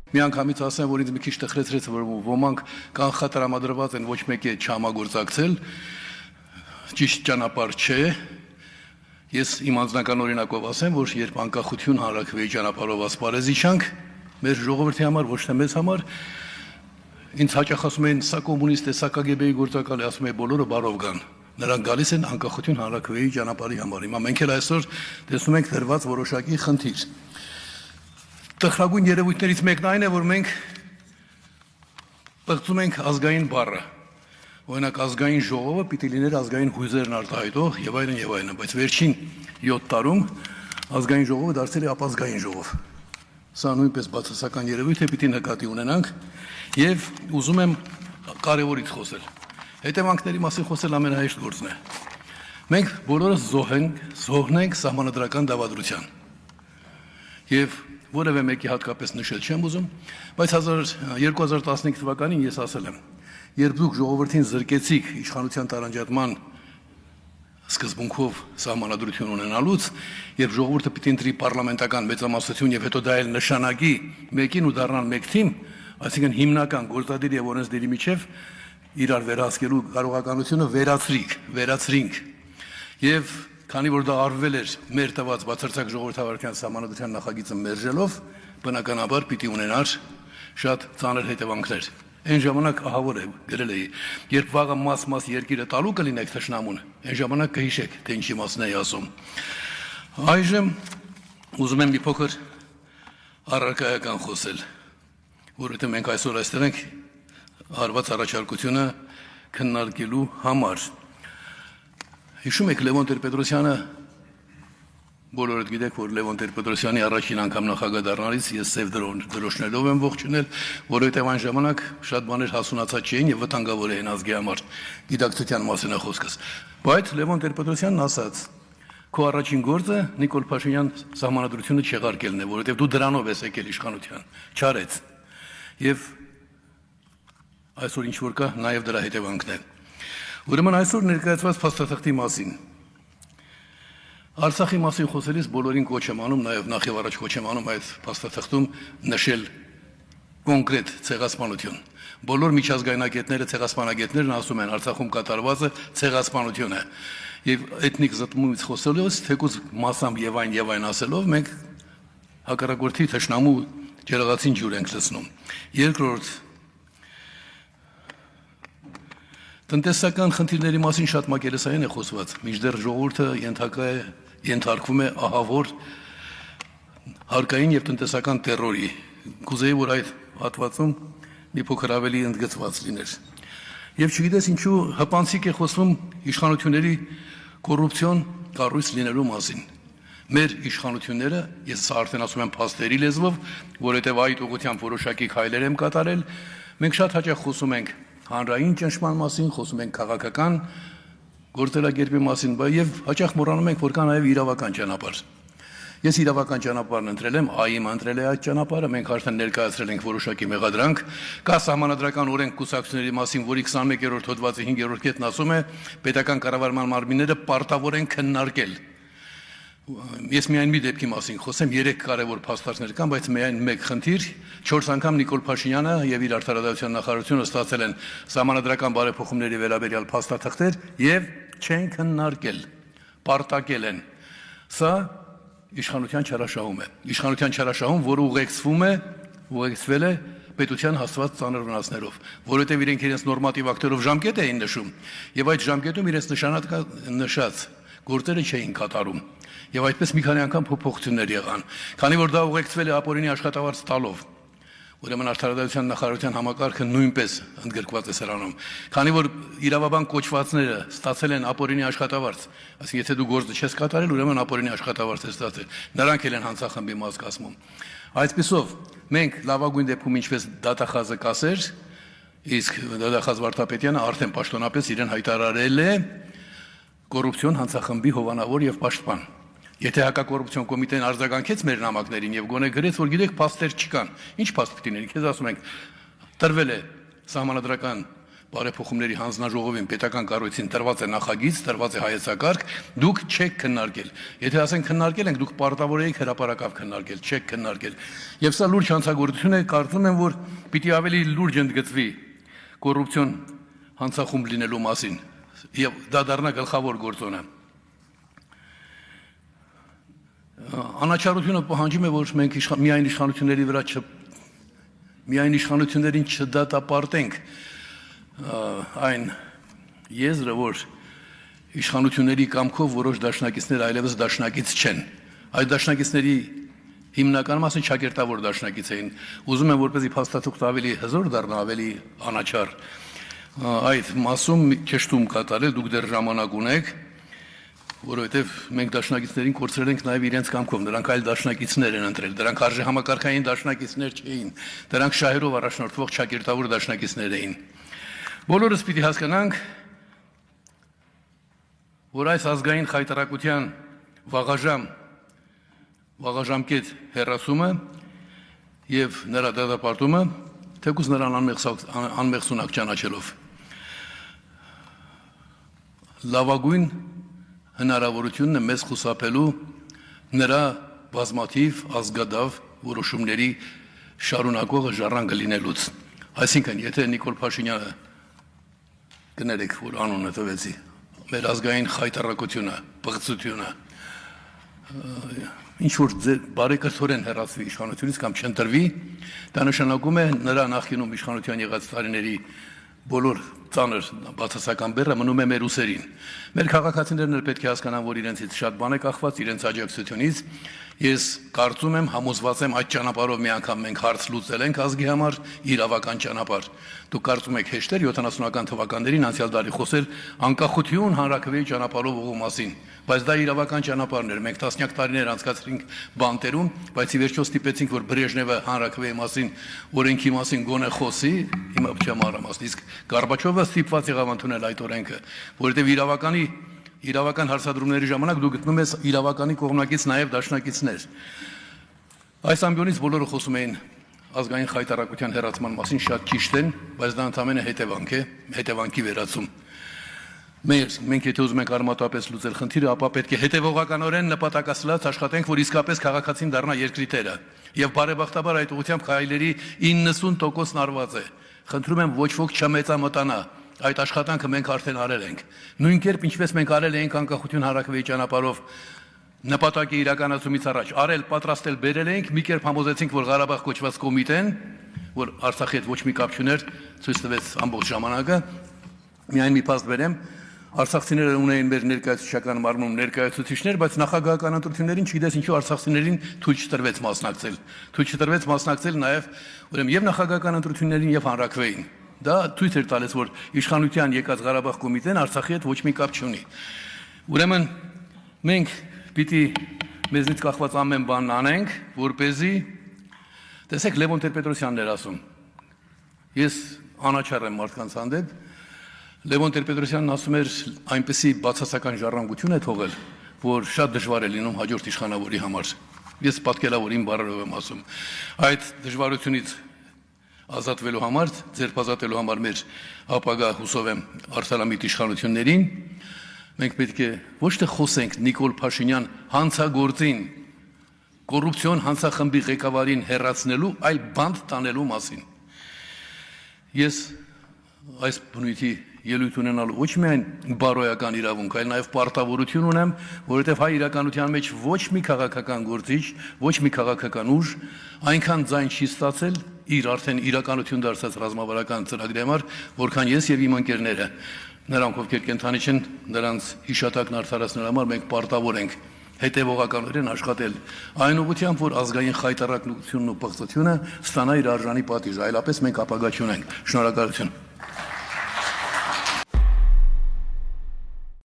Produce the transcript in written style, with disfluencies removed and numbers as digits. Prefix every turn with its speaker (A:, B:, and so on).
A: Միանգամից ասեմ, որ ինձ մի քիչ տխրեցրեց, որ ոմանք կանխատրամադրված են ոչ մեկի չհամագործակցել, ճիշտ ճանապարհ չէ։ Ես իմ անձնական օրինակով ասեմ, որ երբ անկախություն հանրաքվեի ճանապարհով ասպարեզ իջանք, մեր ժողովրդի համար, ոչ թե մեզ համար, ինձ հաճախ ասում էին, սա կոմունիստ է, սա KGB-ի գործակալ է, ասում էին բոլորը բարով գան։ Նրանք գալիս են անկախություն հանրաքվեի ճանապարհի համար։ Հիմա մենք էլ այսօր տեսնում ենք դրված որոշակի խնդիր։ Տխրագույն երևույթներից մեկն այն է, որ մենք պղծում ենք ազգային բառը։ Օրինակ ազգային ժողովը պիտի լիներ ազգային հույզերն արտահայտող եւ այլն, բայց վերջին 7 տարում ազգային ժողովը դարձել է ապազգային ժողով։ Սա նույնպես բացասական երևույթ է, պիտի նկատի ունենանք եւ ուզում եմ կարեւորից խոսել։ Հետևանքների մասին խոսել ամենահեշտ գործն է։ Մենք բոլորս զոհնենք սահմանադրական դավադրության։ Եվ որևէ մեկի հատկապես նշել չեմ ուզում, բայց 2015 թվականին ես ասել եմ, երբ դուք ժողովրդին զրկեցիք իշխանության տարանջատման սկզբունքով սահմանադրություն ունենալուց, երբ ժողովուրդը պիտի ընտրի պարլամենտական մեծամասնություն եւ հետո դա էլ նշանակի մեկին ու դառնան մեկ թիմ, այսինքն հիմնական գործադիր եւ օրենսդիրի միջև իրար վերահսկելու կարողականությունը վերացրինք եւ քանի որ դա արվել էր մեր տված բացարձակ ժողովրդավարության սահմանադրության նախագիծը մերժելով, բնականաբար պիտի ունենար շատ ծանր հետևանքներ։ Այն ժամանակ ահավոր է գրել էի, երբ վաղը մաս երկիրը տալու կլինեք թշնամուն, այն ժամանակ կհիշեք, թե ինչի մասն էի ասում։ Այժմ ուզում եմ մի փոքր առարկայական խոսել, որովհետև մենք այսօր այստեղ ենք հարված առաջարկությունը քննարկելու համար։ Հիշում եք Լևոն Տեր-Պետրոսյանը, բոլորդ գիտեք, որ Լևոն Տեր-Պետրոսյանի առաջին անգամ նախագահ դառնալիս ես սև դրոշներով եմ ողջունել, որովհետև այն ժամանակ շատ բաներ հասունացած չէին եւ վտանգավոր էին ազգի համար, գիտակցության մասին է խոսքս։ Բայց Լևոն Տեր-Պետրոսյանն ասաց. «Քո առաջին գործը Նիկոլ Փաշինյան սահմանադրությունը չեղարկելն է, որովհետև դու դրանով ես եկել իշխանության»։ Չարեց։ Եվ այսօր ինչ որ կա, նաեւ դրա հետևանքն է։ Ուրեմն այսօր ներկայացված փաստաթղթի մասին Արցախի մասին խոսելիս բոլորին կոչ եմ անում, նաև նախ եւ առաջ կոչ եմ անում այդ փաստաթղթում նշել կոնկրետ ցեղասպանություն։ Բոլոր միջազգայնագետները, ցեղասպանագետներն ասում են Արցախում կատարվածը ցեղասպանություն է։ Եվ էթնիկ զտումից խոսելուց, թեկուզ մասամբ եւ այն ասելով, մենք հակառակորդի թշնամու ջրաղացին ջուր ենք լցնում։ Երկրորդ տնտեսական խնդիրների մասին շատ մակերեսային է խոսված, մինչդեռ ժողովուրդը ենթարկվում է ահավոր հարկային եւ տնտեսական տերորի։ Կուզեի, որ այդ հատվածում մի փոքր ավելի ընդգծված լիներ։ Եվ չգիտես ինչու հպանցիկ է խոսվում իշխանությունների կոռուպցիոն կառույց լինելու մասին։ Մեր իշխանությունները, ես սա արդեն ասում եմ փաստերի լեզվով, որովհետև այդ ուղղությամբ որոշակի քայլեր եմ կատարել, մենք շատ հաճախ խոսում ենք հանրային ճնշման մասին, խոսում ենք քաղաքական գործելակերպի մասին, եւ հաճախ մոռանում ենք, որ կա նաեւ իրավական ճանապարհ։ Ես իրավական ճանապարհն ընտրել եմ, ԱԻՄ-ը ընտրել է այդ ճանապարհը, մենք արդեն ներկայացրել ենք որոշակի մեղադրանք, կա սահմանադրական օրենք կուսակցությունների մասին, որի 21-րդ հոդվածի 5-րդ կետն ասում է, պետական կառավարման մարմինները պարտավոր են քննարկել։ Ես միայն մի դեպքի մասին խոսեմ, 3 կարևոր փաստարկներ կան, բայց միայն մեկ խնդիր, 4 անգամ Նիկոլ Փաշինյանը եւ իր արտարադատության նախարարությունը ստացել են սահմանադրական բարեփոխումների վերաբերյալ փաստաթղթեր եւ չեն քննարկել, պարտակել են։ Սա իշխանության չարաշահում է։ Իշխանության չարաշահում, որը ուղեկցվել է պետության հաստված ծանր վնասներով, որովհետեւ իրենք իրենց նորմատիվ ակտերով ժամկետ էին նշում եւ այդ ժամկետում իրենց նշած գործերը չէին կատարում։ Եվ այդպես մի քանի անգամ փոփոխություններ եղան։ Քանի որ դա ուղեկցվել է ապօրինի աշխատավարձ տալով, ուրեմն արտարադատության նախարարության համակարգը նույնպես ընդգրկված է սրանում։ Քանի որ իրավաբան կոչվածները ստացել են ապօրինի աշխատավարձ, այսինքն եթե դու գործը չես կատարել, ուրեմն ապօրինի աշխատավարձ ես ստացել։ Նրանք էլ են հանցախմբի մաս կազմում։ Այսպիսով, մենք լավագույն դեպքում ինչպես դատախազը կասեր, իսկ դատախազ Վարդապետյանը արդեն պաշտոնապես իրեն հայտարարել է կոռուպցիոն հանցախմբի հովանավոր եւ պաշտպան։ Եթե հակակոռուպցիոն կոմիտեն արձագանքեց մեր նամակներին եւ գոնե գրեց, որ գիտեք, փաստեր չկան, ինչ փաստ պիտի լինի, քեզ ասում ենք, տրվել է սահմանադրական բարեփոխումների հանձնաժողովին պետական կառույցին տրված է նախագիծ, տրված է հայեցակարգ, դուք չեք քննարկել։ Եթե ասենք քննարկել ենք, դուք պարտավոր եք հրապարակավ քննարկել, չեք քննարկել։ Եվ սա լուրջ հանցագործություն է, կարծում եմ, որ պիտի ավելի լուրջ ընդգծվի կոռուպցիոն հանցախումբ լինելու մասին, եւ դա դառնա գլխավոր գործոնը։ Անաչառությունը պահանջում է, որ մենք միայն իշխանությունների վրա միայն իշխանություններին չդատապարտենք այն եզրը, որ իշխանությունների կամքով որոշ դաշնակիցներ այլևս դաշնակից չեն։ Այդ դաշնակիցների հիմնական մասը ճակերտավոր դաշնակից էին։ Ուզում եմ, որպեսզի փաստաթուղթը ավելի հզոր դառնա, ավելի անաչառ այդ մասում ճշտում կատարել, դուք դեռ ժամանակ ունեք, որովհետև մենք դաշնակիցներին կորցրել ենք նաև իրենց կամքով, նրանք այլ դաշնակիցներ են ընտրել, դրանք արժեհամակարգային դաշնակիցներ չէին, դրանք շահերով առաջնորդվող ճակերտավոր դաշնակիցներ էին։ Բոլորս պիտի հասկանանք, որ այս ազգային խայտարակության վաղաժամկետ հեռացումը եւ նրա դատապարտումը, թեկուզ նրան անմեղսունակ ճանաչելով, լավագույն հնարավորությունն է մեզ խուսափելու նրա բազմաթիվ ազգադավ որոշումների շարունակողը ժառանգը լինելուց։ Այսինքն, եթե Նիկոլ Փաշինյանը կներեք, որ անունը տվեցի, մեր ազգային խայտարակությունը, պղծությունը, ինչ որ բարեկրթորեն հեռացվի իշխանությունից կամ չընտրվի, դա նշանակում է նրա նախկինում իշխանության եղած տարիների բոլոր ծանր բացասական բեռը մնում է մեր ուսերին։ Մեր քաղաքացիներն էլ պետք է հասկանան, որ իրենցից շատ բան է կախված, իրենց աջակցությունից։ Ես կարծում եմ, համոզված եմ, այդ ճանապարհով մի անգամ մենք հարց լուծել ենք ազգի համար, իրավական ճանապարհ։ Դուք կարծում եք հեշտեր 70-ական թվականներին անցյալ տարի խոսել անկախություն հանրաքվեի ճանապարհով ողու մասին, բայց դա իրավական ճանապարհն էր։ Մենք տասնյակ տարիներ անցկացրինք բանտերում, բայց ի վերջո ստիպեցինք, որ Բրեժնևը հանրաքվեի մասին, օրենքի մասին գոնե խոսի, հիմա չեմ արամասն, իսկ Գորբաչովը ստիպված եղավ ընդունել այդ օրենքը, որովհետև իրավական հարցադրումների ժամանակ դու գտնում ես իրավականի կողմնակից նաև դաշնակիցներ։ Այս ամբիոնից բոլորը խոսում էին ազգային խայտարակության հեռացման մասին, շատ ճիշտ են, բայց դա ընդամենը հետևանք է, հետևանքի վերացում։ Մենք եթե ուզում ենք արմատապես լուծել խնդիրը, ապա պետք է հետևողականորեն նպատակասլաց աշխատենք, որ իսկապես քաղաքացին դառնա երկրի տերը։ Եվ բարեբախտաբար այդ ուղղությամբ քայլերի 90%-ն արված է։ Խնդրում եմ ոչ ոք չմեծամտանա։ Այդ աշխատանքը մենք արդեն արել ենք։ Նույն կերպ ինչպես մենք արել էինք անկախություն հանրաքվեի ճանապարհով նպատակի իրականացումից առաջ, արել, պատրաստել, բերել էինք, մի կերպ համոզեցինք, որ Ղարաբաղ կոչված կոմիտեն, որ Արցախի հետ ոչ մի կապ չուներ, ցույց տվեց ամբողջ ժամանակը։ Միայն մի փաստ բերեմ, արցախցիները ունեին մեր ներկայացուցչական մարմնում ներկայացուցիչներ, բայց նախագահական ընտրություններին չգիտես ինչու արցախցիներին թույլ չտրվեց մասնակցել։ Թույլ չտրվեց մասնակցել նաև ուրեմն եւ նախագահական ընտրություններին եւ հանրաքվեին։ Դա ցույց էր տալիս, որ իշխանության եկած Ղարաբաղ կոմիտեն Արցախի հետ ոչ մի կապ չունի։ Ուրեմն մենք պիտի մեզնից կախված ամեն բան անենք, որպեսզի տեսեք Լևոն Տեր-Պետրոսյանն էր ասում։ Ես անաչառ եմ մարդկանց հանդեպ։ Լևոն Տեր-Պետրոսյանն ասում էր այնպեսի բացասական ժառանգություն է թողել, որ շատ դժվար է լինում հաջորդ իշխանավորի համար։ Ես պատկերավոր իմ բառերով եմ ասում։ Այդ դժվարությունից ազատվելու համար, ձերբազատելու համար մեր ապագա հուսով եմ արտարամիտ իշխանություններին, մենք պետք է ոչ թե խոսենք Նիկոլ Փաշինյան հանցագործին, կոռուպցիոն հանցախմբի ղեկավարին հեռացնելու, այլ բանտ տանելու մասին։ Ես այս բնույթի ելույթ ունենալու ոչ միայն բարոյական իրավունք, այլ նաև պարտավորություն ունեմ, որովհետև հայ իրականության մեջ ոչ մի քաղաքական գործիչ, ոչ մի քաղաքական ուժ այնքան ձայն չի ստացել իր արդեն իրականություն դարձած ռազմավարական ծրագրի համար, որքան ես եւ իմ ընկերները։ Նրանք ովքեր կենթանի չեն, նրանց հիշատակն արդարացնելու համար մենք պարտավոր ենք հետևողականորեն աշխատել այն ուղղությամբ, որ ազգային խայտարակությունն ու պղծությունը ստանա իր արժանի պատիժը, այլապես մենք ապագա չունենք։ Շնորհակալություն։